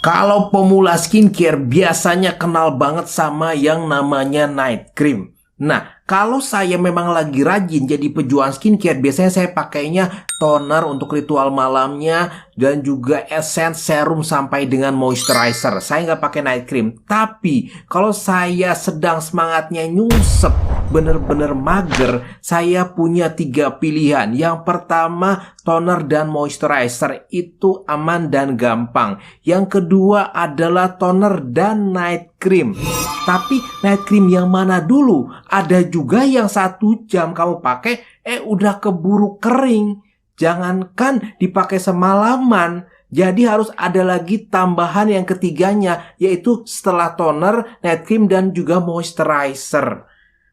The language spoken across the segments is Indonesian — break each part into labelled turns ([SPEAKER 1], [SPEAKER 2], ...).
[SPEAKER 1] Kalau pemula skincare biasanya kenal banget sama yang namanya night cream. Nah, kalau saya memang lagi rajin jadi pejuang skincare, biasanya saya pakainya toner untuk ritual malamnya dan juga essence, serum sampai dengan moisturizer. Saya nggak pakai night cream. Tapi kalau saya sedang semangatnya nyungsep, bener-bener mager, saya punya 3 pilihan. Yang pertama, toner dan moisturizer, itu aman dan gampang. Yang kedua adalah toner dan night cream. Tapi night cream yang mana dulu? Ada juga yang 1 jam kamu pakai, udah keburu kering. Jangankan dipakai semalaman. Jadi harus ada lagi tambahan yang ketiganya, yaitu setelah toner, night cream, dan juga moisturizer.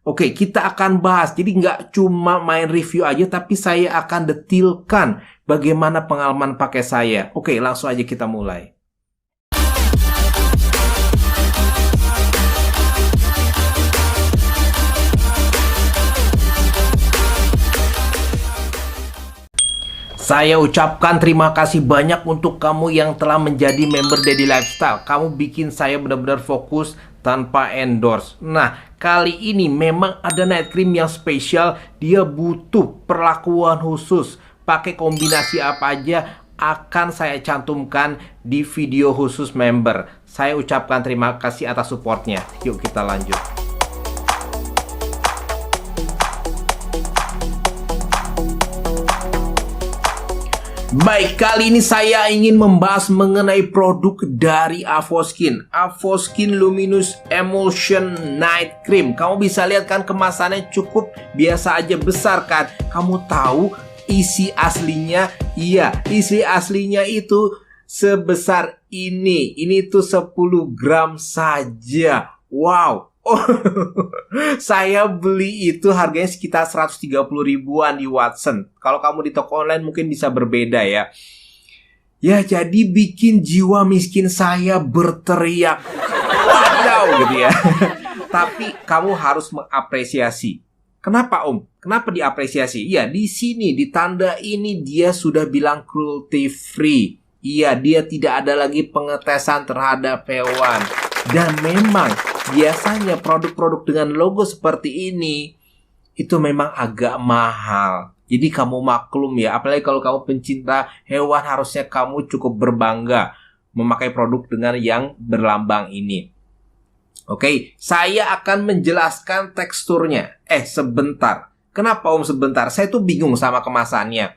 [SPEAKER 1] Oke, kita akan bahas. Jadi nggak cuma main review aja, tapi saya akan detilkan bagaimana pengalaman pakai saya. Oke, langsung aja kita mulai. Saya ucapkan terima kasih banyak untuk kamu yang telah menjadi member Daddy Lifestyle. Kamu bikin saya benar-benar fokus tanpa endorse. Nah, kali ini memang ada night cream yang spesial. Dia butuh perlakuan khusus. Pakai kombinasi apa aja akan saya cantumkan di video khusus member. Saya ucapkan terima kasih atas supportnya. Yuk kita lanjut. Baik, kali ini saya ingin membahas mengenai produk dari Avoskin. Avoskin Luminous Emulsion Night Cream. Kamu bisa lihat kan kemasannya cukup biasa aja besar kan. Kamu tahu isi aslinya? Iya, isi aslinya itu sebesar ini. Ini tuh 10 gram saja. Wow. Oh, saya beli itu harganya sekitar 130 ribuan di Watson. Kalau kamu di toko online mungkin bisa berbeda ya. Ya, jadi bikin jiwa miskin saya berteriak. Wadaw gitu ya. Tapi kamu harus mengapresiasi. Kenapa Om? Kenapa diapresiasi? Ya, di sini di tanda ini dia sudah bilang cruelty free. Iya, dia tidak ada lagi pengetesan terhadap hewan. Dan memang biasanya produk-produk dengan logo seperti ini itu memang agak mahal. Jadi kamu maklum ya, apalagi kalau kamu pencinta hewan, harusnya kamu cukup berbangga memakai produk dengan yang berlambang ini. Oke, saya akan menjelaskan teksturnya. Sebentar. Kenapa Om sebentar? Saya tuh bingung sama kemasannya.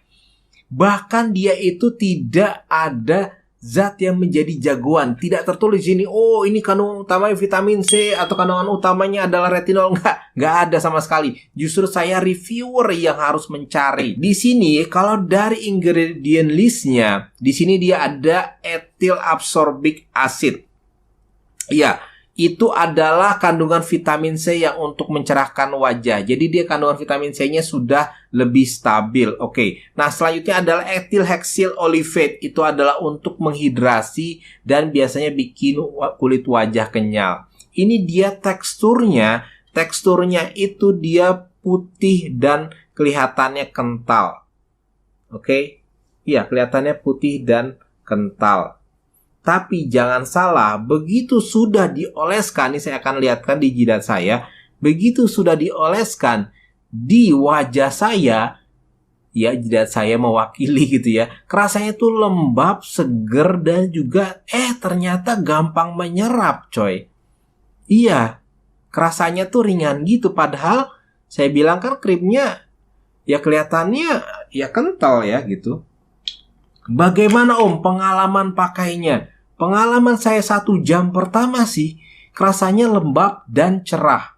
[SPEAKER 1] Bahkan dia itu tidak ada zat yang menjadi jagoan. Tidak tertulis di sini, oh ini kandungan utamanya vitamin C atau kandungan utamanya adalah retinol. Nggak ada sama sekali. Justru saya reviewer yang harus mencari. Di sini kalau dari ingredient listnya, di sini dia ada ethyl ascorbic acid. Iya, itu adalah kandungan vitamin C yang untuk mencerahkan wajah. Jadi dia kandungan vitamin C-nya sudah lebih stabil. Oke. Nah, selanjutnya adalah ethyl hexyl olivate. Itu adalah untuk menghidrasi dan biasanya bikin kulit wajah kenyal. Ini dia teksturnya. Teksturnya itu dia putih dan kelihatannya kental. Oke. Iya, kelihatannya putih dan kental. Tapi jangan salah, begitu sudah dioleskan, ini saya akan lihatkan di jidat saya, begitu sudah dioleskan di wajah saya, ya jidat saya mewakili gitu ya, kerasanya tuh lembab, seger, dan juga ternyata gampang menyerap coy. Iya, kerasanya tuh ringan gitu, padahal saya bilang kan krimnya ya kelihatannya ya kental ya gitu. Bagaimana Om pengalaman pakainya? Pengalaman saya 1 jam pertama sih, rasanya lembab dan cerah.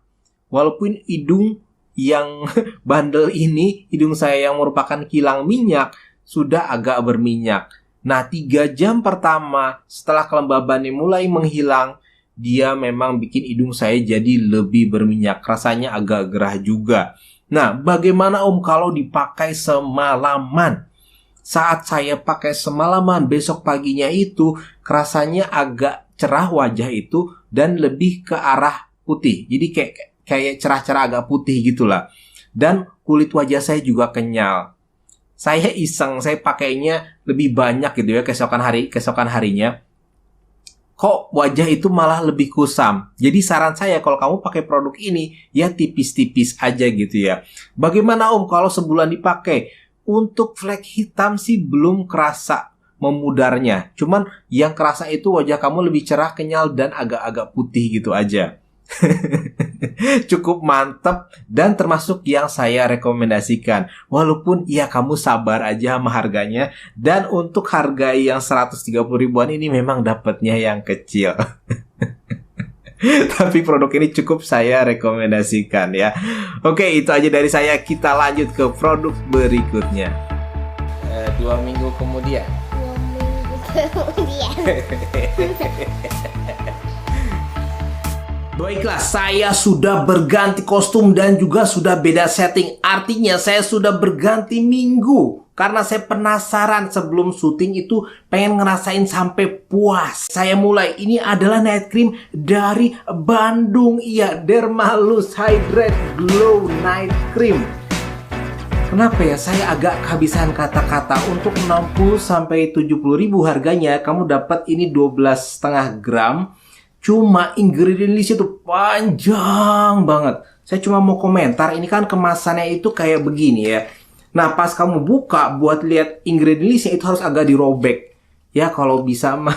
[SPEAKER 1] Walaupun hidung yang bandel ini, hidung saya yang merupakan kilang minyak, sudah agak berminyak. Nah, 3 jam pertama setelah kelembabannya mulai menghilang, dia memang bikin hidung saya jadi lebih berminyak. Rasanya agak gerah juga. Nah, bagaimana Om kalau dipakai semalaman? Saat saya pakai semalaman, besok paginya itu rasanya agak cerah wajah itu dan lebih ke arah putih. Jadi kayak cerah-cerah agak putih gitulah. Dan kulit wajah saya juga kenyal. Saya iseng, saya pakainya lebih banyak gitu ya keesokan harinya. kok wajah itu malah lebih kusam. Jadi saran saya kalau kamu pakai produk ini, ya tipis-tipis aja gitu ya. Bagaimana Om kalau sebulan dipakai? Untuk flek hitam sih belum kerasa memudarnya. Cuman yang kerasa itu wajah kamu lebih cerah, kenyal, dan agak-agak putih gitu aja. Cukup mantep dan termasuk yang saya rekomendasikan. Walaupun ya kamu sabar aja sama harganya. Dan untuk harga yang 130 ribuan ini memang dapatnya yang kecil. Tapi produk ini cukup saya rekomendasikan ya. Oke, itu aja dari saya. Kita lanjut ke produk berikutnya. 2 minggu kemudian.
[SPEAKER 2] 2 minggu kemudian.
[SPEAKER 1] Baiklah, saya sudah berganti kostum dan juga sudah beda setting. Artinya saya sudah berganti minggu. Karena saya penasaran sebelum syuting itu pengen ngerasain sampai puas. Saya mulai, ini adalah night cream dari Bandung. Iya, Dermalus Hydrate Glow Night Cream. Kenapa ya saya agak kehabisan kata-kata. Untuk 60-70 ribu harganya, kamu dapat ini 12,5 gram. Cuma ingredient list itu panjang banget. Saya cuma mau komentar, ini kan kemasannya itu kayak begini ya. Nah, pas kamu buka buat lihat ingredient listnya itu harus agak dirobek. Ya, kalau bisa mah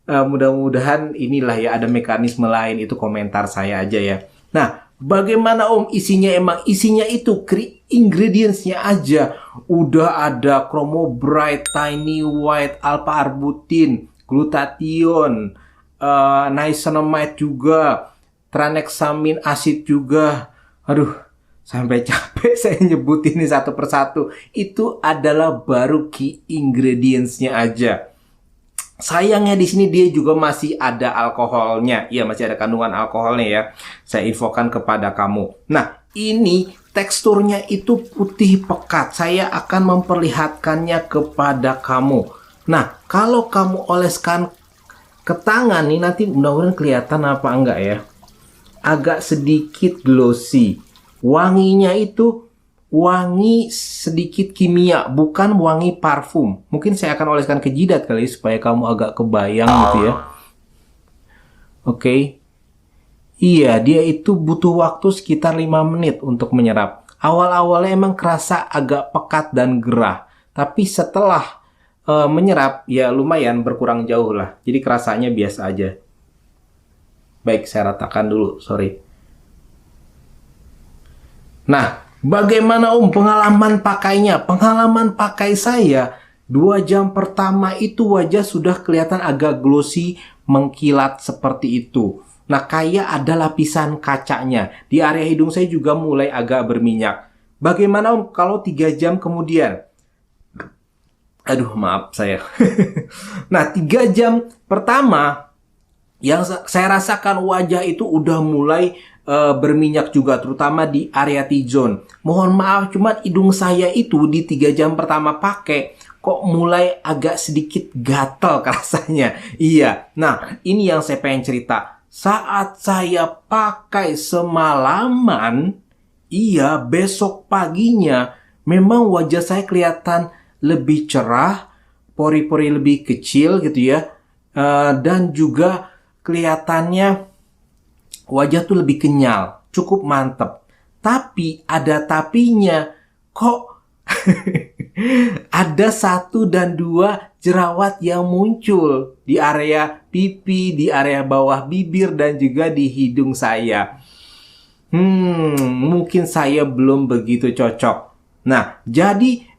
[SPEAKER 1] mudah-mudahan inilah ya ada mekanisme lain, itu komentar saya aja ya. Nah, bagaimana Om isinya? Emang isinya itu ingredientsnya aja. Udah ada Chromo Bright, Tiny White, Alpha Arbutin, Glutathione, niacinamide juga, tranexamin acid juga. Aduh, sampai capek saya nyebut ini satu persatu. Itu adalah baru key ingredientsnya aja. Sayangnya di sini dia juga masih ada alkoholnya. Iya, masih ada kandungan alkoholnya ya. Saya infokan kepada kamu. Nah, ini teksturnya itu putih pekat. Saya akan memperlihatkannya kepada kamu. Nah, kalau kamu oleskan ke tangan nih, nanti mudah-mudahan kelihatan apa enggak ya. Agak sedikit glossy. Wanginya itu wangi sedikit kimia, bukan wangi parfum. Mungkin saya akan oleskan ke jidat kali supaya kamu agak kebayang gitu ya. Oke. Iya, dia itu butuh waktu sekitar 5 menit untuk menyerap. Awal-awalnya emang kerasa agak pekat dan gerah. Tapi setelah menyerap, ya lumayan berkurang jauh lah. Jadi kerasanya biasa aja. Baik, saya ratakan dulu, sorry. Nah, bagaimana Om pengalaman pakainya? Pengalaman pakai saya 2 jam pertama itu wajah sudah kelihatan agak glossy, mengkilat seperti itu. Nah, kayak ada lapisan kacanya. Di area hidung saya juga mulai agak berminyak. Bagaimana Om kalau 3 jam kemudian? Aduh, maaf saya. Nah, 3 jam pertama yang saya rasakan wajah itu udah mulai berminyak juga, terutama di area T-zone. Mohon maaf, cuman hidung saya itu di 3 jam pertama pakai kok mulai agak sedikit gatal rasanya. Iya, nah ini yang saya pengen cerita. Saat saya pakai semalaman, iya besok paginya memang wajah saya kelihatan lebih cerah, pori-pori lebih kecil gitu ya, dan juga kelihatannya wajah tuh lebih kenyal, cukup mantep. Tapi ada tapinya, kok ada 1 dan 2 jerawat yang muncul di area pipi, di area bawah bibir, dan juga di hidung saya. Mungkin saya belum begitu cocok. Nah, jadi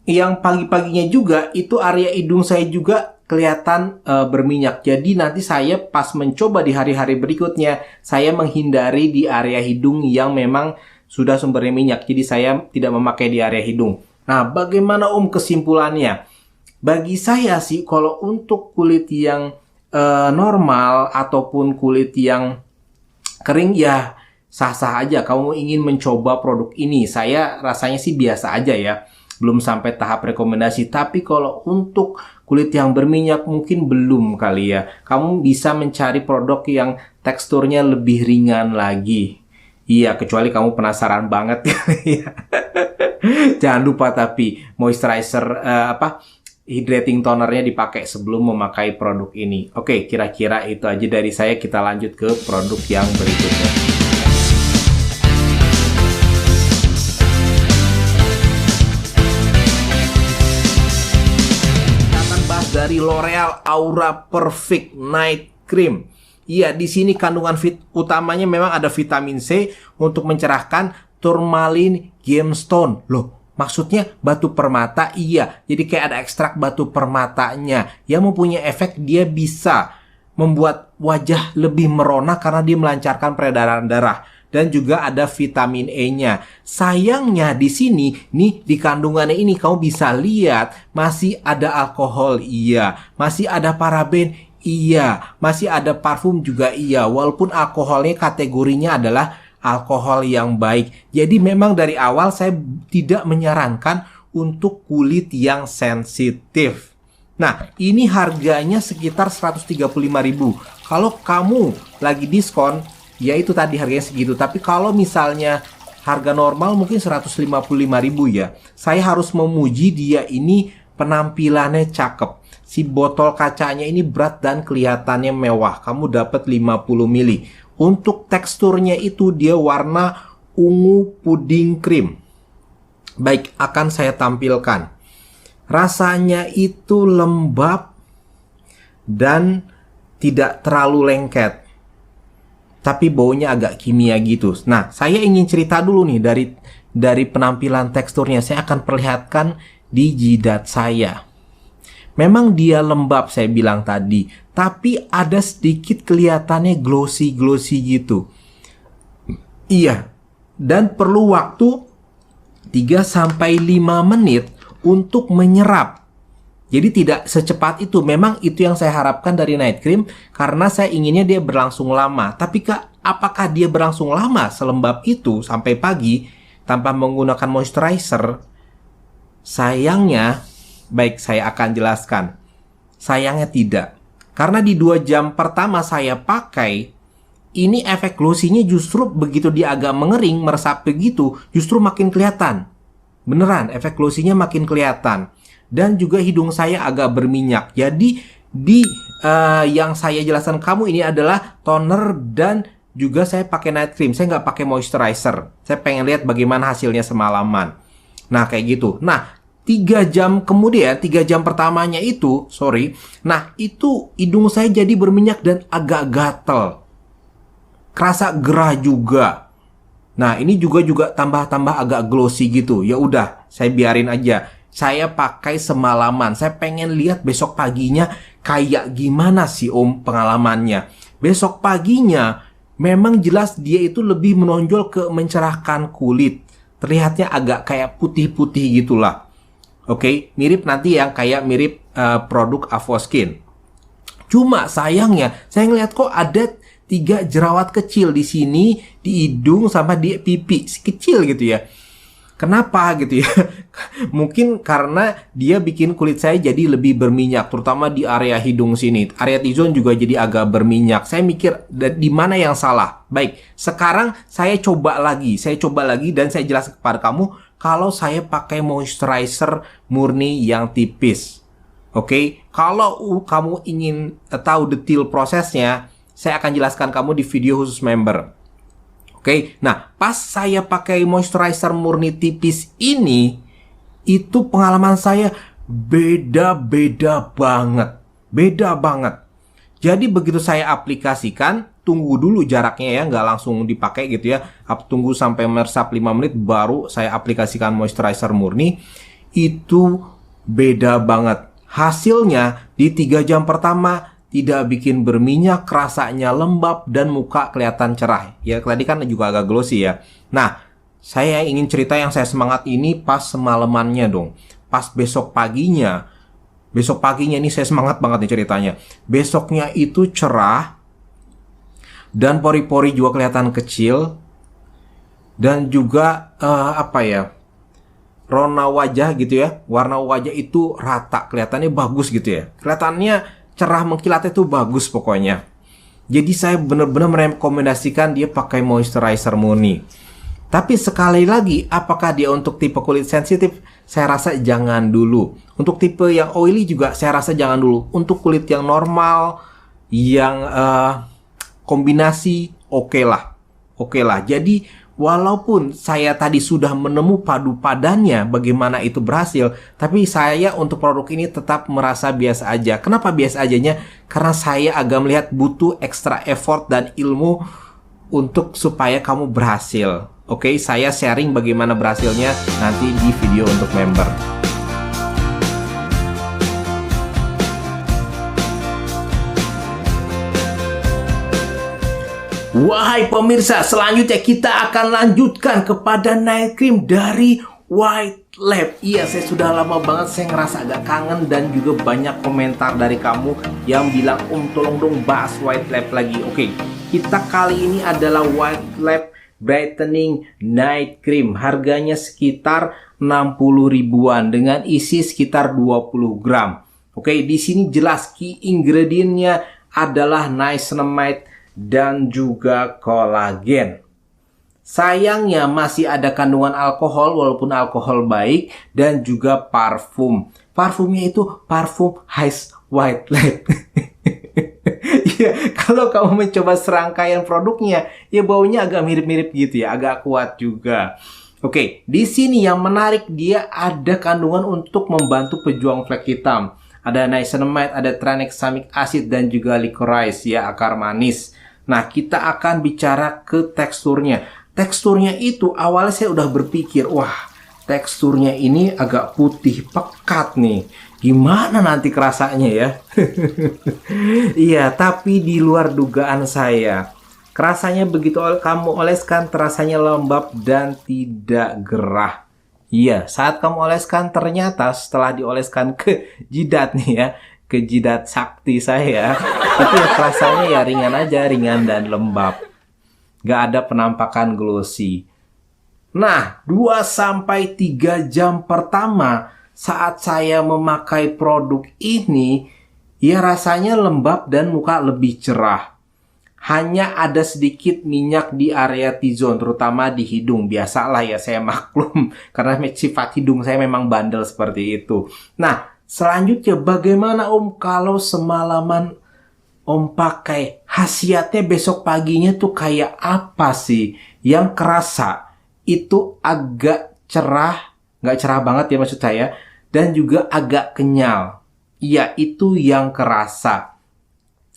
[SPEAKER 1] yang pagi-paginya juga itu area hidung saya juga kelihatan berminyak. Jadi nanti saya pas mencoba di hari-hari berikutnya, saya menghindari di area hidung yang memang sudah sumbernya minyak. Jadi saya tidak memakai di area hidung. Nah, bagaimana Om kesimpulannya? Bagi saya sih, kalau untuk kulit yang normal ataupun kulit yang kering, ya sah-sah aja kamu ingin mencoba produk ini. Saya rasanya sih biasa aja ya. Belum sampai tahap rekomendasi. Tapi kalau untuk kulit yang berminyak mungkin belum kali ya. Kamu bisa mencari produk yang teksturnya lebih ringan lagi. Iya, kecuali kamu penasaran banget ya. Jangan lupa tapi moisturizer hydrating tonernya dipakai sebelum memakai produk ini. Oke, kira-kira itu aja dari saya. Kita lanjut ke produk yang berikutnya. Kita akan bahas dari L'Oreal Aura Perfect Night Cream. Iya, di sini kandungan utamanya memang ada vitamin C untuk mencerahkan, tourmaline, gemstone. Loh, maksudnya batu permata? Iya, jadi kayak ada ekstrak batu permatanya yang mempunyai efek dia bisa membuat wajah lebih merona karena dia melancarkan peredaran darah. Dan juga ada vitamin E-nya. Sayangnya di sini, nih di kandungannya ini kamu bisa lihat masih ada alkohol, iya. Masih ada paraben, iya. Masih ada parfum juga, iya. Walaupun alkoholnya kategorinya adalah alkohol yang baik. Jadi memang dari awal saya tidak menyarankan untuk kulit yang sensitif. Nah, ini harganya sekitar 135.000. Kalau kamu lagi diskon, ya itu tadi harganya segitu. Tapi kalau misalnya harga normal mungkin 155.000 ya. Saya harus memuji dia ini penampilannya cakep. Si botol kacanya ini berat dan kelihatannya mewah. Kamu dapat 50 ml. Untuk teksturnya itu dia warna ungu puding krim. Baik, akan saya tampilkan. Rasanya itu lembab dan tidak terlalu lengket. Tapi baunya agak kimia gitu. Nah, saya ingin cerita dulu nih dari penampilan teksturnya. Saya akan perlihatkan di jidat saya. Memang dia lembab saya bilang tadi, tapi ada sedikit kelihatannya glossy gitu. Iya, dan perlu waktu 3-5 menit untuk menyerap. Jadi tidak secepat itu. Memang itu yang saya harapkan dari night cream karena saya inginnya dia berlangsung lama. Tapi apakah dia berlangsung lama selembab itu sampai pagi tanpa menggunakan moisturizer? Sayangnya, baik saya akan jelaskan. Sayangnya tidak. Karena di 2 jam pertama saya pakai, ini efek glossy-nya justru begitu dia agak mengering, meresap begitu, justru makin kelihatan. Beneran, efek glossy-nya makin kelihatan. Dan juga hidung saya agak berminyak. Jadi yang saya jelaskan kamu ini adalah toner dan juga saya pakai night cream. Saya nggak pakai moisturizer. Saya pengen lihat bagaimana hasilnya semalaman. Nah kayak gitu. Nah 3 jam kemudian, 3 jam pertamanya itu, nah itu hidung saya jadi berminyak dan agak gatel. Kerasa gerah juga. Nah ini juga tambah agak glossy gitu. Ya udah, saya biarin aja. Saya pakai semalaman. Saya pengen lihat besok paginya kayak gimana sih Om pengalamannya. Besok paginya memang jelas dia itu lebih menonjol ke mencerahkan kulit. Terlihatnya agak kayak putih-putih gitulah. Oke, mirip nanti yang kayak mirip produk Avoskin. Cuma sayangnya saya ngeliat kok ada 3 jerawat kecil di sini, di hidung sama di pipi, kecil gitu ya. Kenapa gitu ya? Mungkin karena dia bikin kulit saya jadi lebih berminyak, terutama di area hidung sini. Area T-zone juga jadi agak berminyak. Saya mikir di mana yang salah. Baik, sekarang saya coba lagi dan saya jelaskan kepada kamu kalau saya pakai moisturizer murni yang tipis. Oke, kalau kamu ingin tahu detail prosesnya, saya akan jelaskan kamu di video khusus member. Oke, nah pas saya pakai moisturizer murni tipis ini, itu pengalaman saya beda banget. Jadi begitu saya aplikasikan, tunggu dulu jaraknya ya, nggak langsung dipakai gitu ya. Tunggu sampai meresap 5 menit baru saya aplikasikan moisturizer murni. Itu beda banget. Hasilnya di 3 jam pertama tidak bikin berminyak, rasanya lembab, dan muka kelihatan cerah. Ya, tadi kan juga agak glossy ya. Nah, saya ingin cerita yang saya semangat ini pas semalamannya dong. Pas besok paginya ini saya semangat banget nih ceritanya. Besoknya itu cerah, dan pori-pori juga kelihatan kecil, dan juga warna wajah gitu ya. Warna wajah itu rata, kelihatannya bagus gitu ya. Kelihatannya cerah mengkilat itu bagus pokoknya. Jadi saya benar-benar merekomendasikan dia pakai moisturizer murni. Tapi sekali lagi, apakah dia untuk tipe kulit sensitif? saya rasa jangan dulu. Untuk tipe yang oily juga saya rasa jangan dulu. Untuk kulit yang normal, yang kombinasi, oke lah. Jadi walaupun saya tadi sudah menemu padu padannya bagaimana itu berhasil, tapi saya untuk produk ini tetap merasa biasa aja. Kenapa biasa ajanya? Karena saya agak melihat butuh extra effort dan ilmu untuk supaya kamu berhasil. Oke, saya sharing bagaimana berhasilnya nanti di video untuk member. Wahai pemirsa, selanjutnya kita akan lanjutkan kepada night cream dari White Lab. Iya, saya sudah lama banget saya ngerasa agak kangen dan juga banyak komentar dari kamu yang bilang, tolong dong bahas White Lab lagi. Oke, kita kali ini adalah White Lab Brightening Night Cream. Harganya sekitar 60 ribuan dengan isi sekitar 20 gram. Oke, di sini jelas key ingredientnya adalah niacinamide dan juga kolagen. Sayangnya masih ada kandungan alkohol walaupun alkohol baik dan juga parfum. Parfumnya itu parfum Ice White Lab. Ya, kalau kamu mencoba serangkaian produknya, ya baunya agak mirip-mirip gitu ya, agak kuat juga. Oke, di sini yang menarik dia ada kandungan untuk membantu pejuang flek hitam. Ada niacinamide, ada tranexamic acid dan juga licorice ya, akar manis. Nah, kita akan bicara ke teksturnya. Teksturnya itu awalnya saya udah berpikir, wah, teksturnya ini agak putih pekat nih. Gimana nanti kerasanya ya? Iya, tapi di luar dugaan saya. Kerasanya begitu kamu oleskan terasanya lembab dan tidak gerah. Iya, saat kamu oleskan ternyata setelah dioleskan ke jidat nih ya, ke jidat sakti saya, itu ya rasanya ya ringan aja, ringan dan lembab. Gak ada penampakan glossy. Nah, 2-3 jam pertama saat saya memakai produk ini, ya rasanya lembab dan muka lebih cerah. Hanya ada sedikit minyak di area T-zone, terutama di hidung. Biasalah ya, saya maklum, karena sifat hidung saya memang bandel seperti itu. Nah, selanjutnya bagaimana Om kalau semalaman Om pakai, khasiatnya besok paginya tuh kayak apa sih? Yang kerasa itu agak cerah, nggak cerah banget ya maksud saya, dan juga agak kenyal. Iya, itu yang kerasa.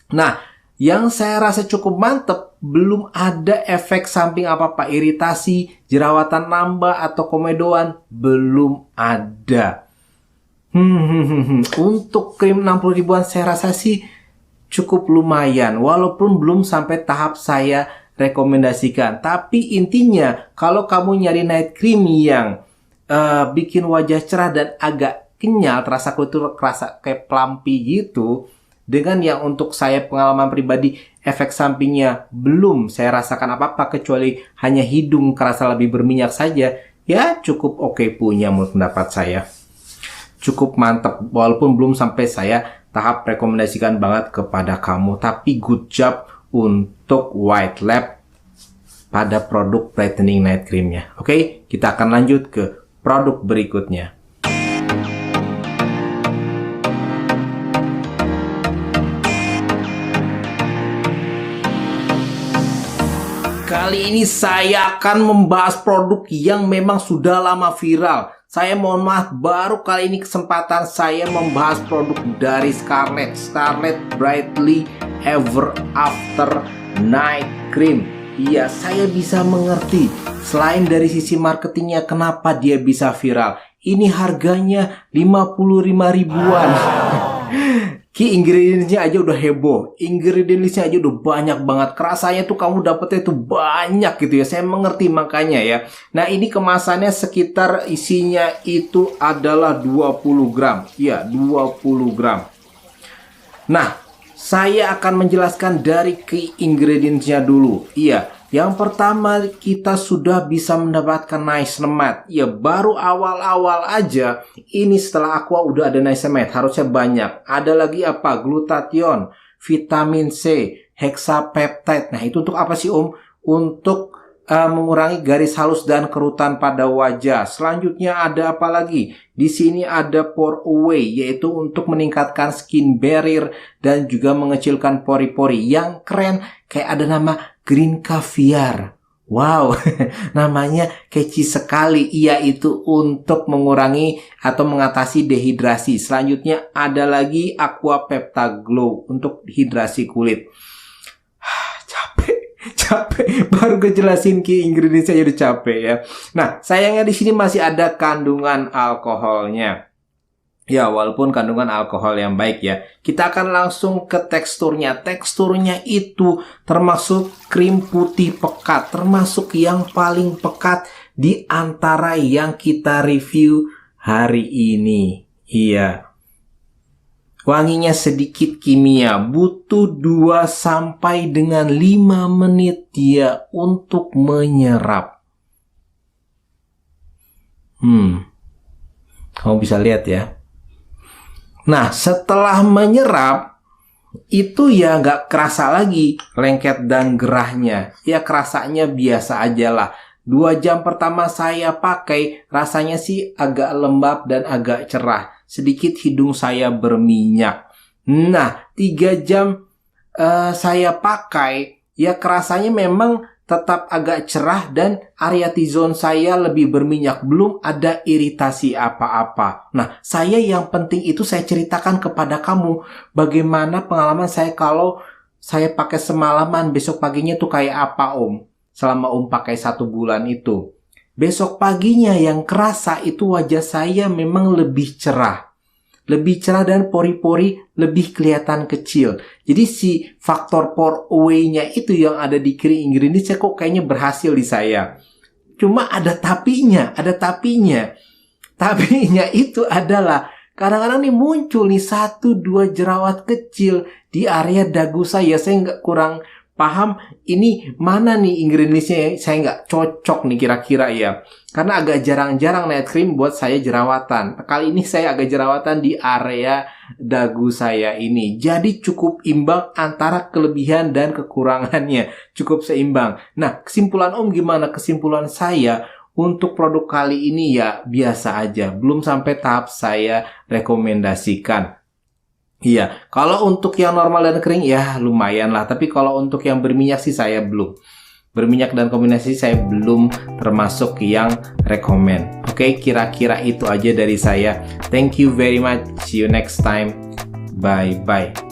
[SPEAKER 1] Nah, yang saya rasa cukup mantep, belum ada efek samping apa-apa, iritasi, jerawatan nambah atau komedoan, belum ada. Untuk krim 60 ribuan saya rasa sih cukup lumayan, walaupun belum sampai tahap saya rekomendasikan. Tapi intinya, kalau kamu nyari night cream yang bikin wajah cerah dan agak kenyal, terasa kulit itu kerasa kayak plumpy gitu, dengan yang untuk saya pengalaman pribadi efek sampingnya belum saya rasakan apa-apa kecuali hanya hidung kerasa lebih berminyak saja, ya cukup oke punya menurut pendapat saya. Cukup mantap, walaupun belum sampai saya tahap rekomendasikan banget kepada kamu, tapi good job untuk White Lab pada produk brightening night creamnya. Oke, kita akan lanjut ke produk berikutnya. Kali ini saya akan membahas produk yang memang sudah lama viral. Saya mohon maaf, baru kali ini kesempatan saya membahas produk dari Scarlett Brightly Ever After Night Cream. Iya, saya bisa mengerti. Selain dari sisi marketingnya, kenapa dia bisa viral. Ini harganya 55 ribuan. Key ingredientsnya aja udah heboh, ingredientsnya aja udah banyak banget, kerasanya tuh kamu dapetnya tuh banyak gitu ya, saya mengerti makanya ya. Nah, ini kemasannya sekitar isinya itu adalah 20 gram, ya 20 gram. Nah, saya akan menjelaskan dari key ingredientsnya dulu. Iya, yang pertama kita sudah bisa mendapatkan niacinamide. Ya, baru awal-awal aja. Ini setelah aqua udah ada niacinamide, harusnya banyak. Ada lagi apa? Glutathione, vitamin C, hexapeptide. Nah, itu untuk apa sih Om? Untuk mengurangi garis halus dan kerutan pada wajah. Selanjutnya ada apa lagi? Di sini ada Pore Away, yaitu untuk meningkatkan skin barrier dan juga mengecilkan pori-pori. Yang keren, kayak ada nama Green Caviar. Wow, namanya catchy sekali. Iya, itu untuk mengurangi atau mengatasi dehidrasi. Selanjutnya ada lagi Aqua Peptaglow untuk hidrasi kulit. Capek baru ngejelasin key ingredients aja udah capek ya. Nah, sayangnya di sini masih ada kandungan alkoholnya. Ya, walaupun kandungan alkohol yang baik ya. Kita akan langsung ke teksturnya. Teksturnya itu termasuk krim putih pekat, termasuk yang paling pekat di antara yang kita review hari ini. Iya. Wanginya sedikit kimia, butuh 2 sampai dengan 5 menit dia untuk menyerap. Kamu bisa lihat ya. Nah, setelah menyerap, itu ya nggak kerasa lagi lengket dan gerahnya. Ya kerasanya biasa aja lah. 2 jam pertama saya pakai, rasanya sih agak lembab dan agak cerah. Sedikit hidung saya berminyak. Nah, 3 jam saya pakai, ya kerasanya memang tetap agak cerah dan area T-zone saya lebih berminyak. Belum ada iritasi apa-apa. Nah, saya yang penting itu saya ceritakan kepada kamu bagaimana pengalaman saya kalau saya pakai semalaman, besok paginya tuh kayak apa Om. Selama Om pakai 1 bulan itu. Besok paginya yang kerasa itu wajah saya memang lebih cerah. Lebih cerah dan pori-pori lebih kelihatan kecil. Jadi si faktor Pore Away-nya itu yang ada di key ingredients kok kayaknya berhasil di saya. Cuma ada tapinya, Tapinya itu adalah kadang-kadang nih muncul nih 1-2 jerawat kecil di area dagu saya. Saya nggak kurang paham ini mana nih ingredientsnya, saya nggak cocok nih kira-kira ya. Karena agak jarang-jarang night cream buat saya jerawatan. Kali ini saya agak jerawatan di area dagu saya ini. Jadi cukup imbang antara kelebihan dan kekurangannya. Cukup seimbang. Nah, kesimpulan Om gimana? Kesimpulan saya untuk produk kali ini ya biasa aja. Belum sampai tahap saya rekomendasikan. Iya, kalau untuk yang normal dan kering ya lumayan lah. Tapi kalau untuk yang berminyak sih saya belum. Berminyak dan kombinasi saya belum termasuk yang rekomend. Oke, kira-kira itu aja dari saya. Thank you very much. See you next time. Bye-bye.